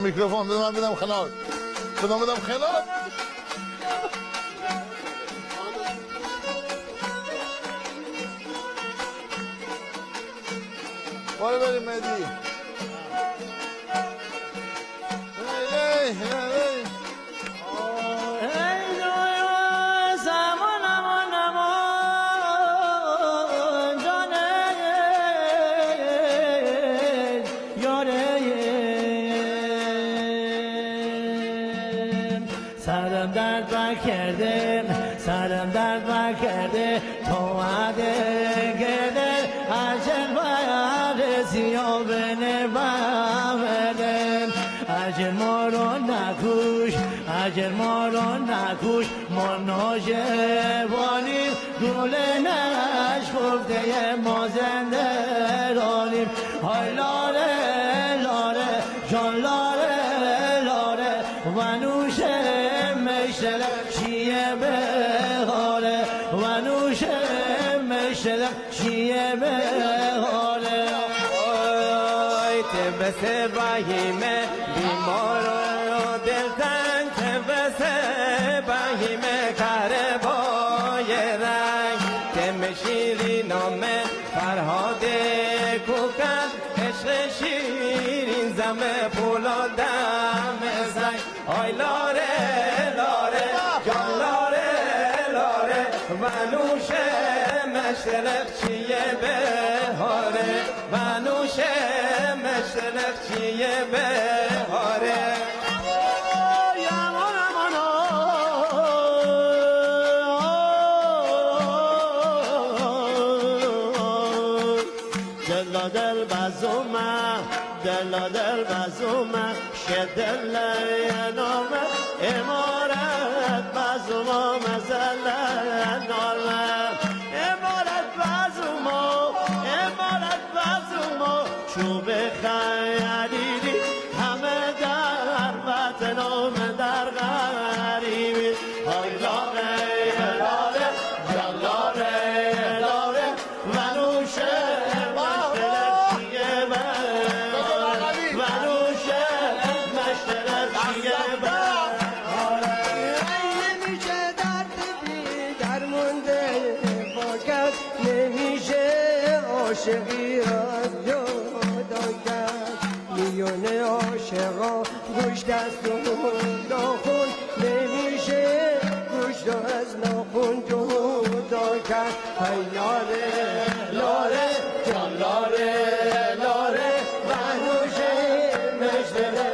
میکروفون بده من بدم خلاص بدم خلاص باره بریم مهدی سرم درد کرده سرم درد کرده تو گرده اجل باید سیاه نباید اجل ما رو نکوش اجل ما رو نکوش ما ناجوانیم گل نشکفته ما زنده رانیم های لاره لاره جان لاره لاره و نوشه مشتل چیه بهاره و نوشه مشتل چیه بهاره تبسه باهیمه بیمار و دلتنگ تبسه باهیمه کاره بای رنگ تم شیری نامه فرهاد کوکن عشق شیرین زمه پولادم زنگ آی لاره لاره جان لاره لاره و نوشه مشرق چیه بهاره و نوشه مشرق چیه بهاره دل دل بزومه دل دل بزومه شدل نامه امارت بزومه مزل نامه امارت بزومه چوب خیالیدی همه در وطن و در غریبی های لاره لاره جان لاره لاره منوشه عاشقی را جدا کرد میونه عاشقا گوشت از ناخون نمیشه گوشت از ناخون جدا کرد های لاره لاره جان لاره لاره بنوشه مشتره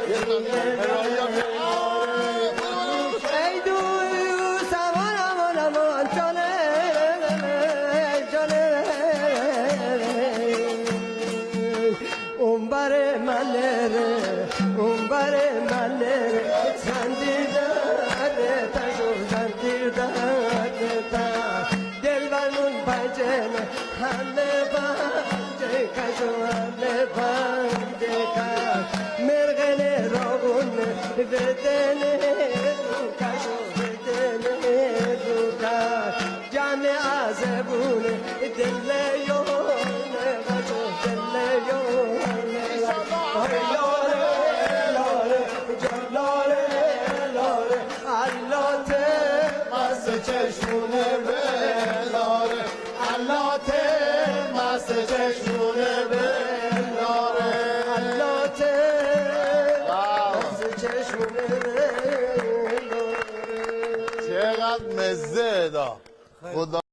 ای دوست امان امان امان جانه بر منره زندیر داره تشو زندیر داره دل برمون بجنه همه بنده کشو همه بنده کش مرغن راغون بدنه رو کشو بدنه رو کش جمع عزبونه دل یونه کشو دل یونه چشمونه بلاره علاته مست چشمونه بلاره علاته مست چشمونه بلاره چقدر مزه دا خدا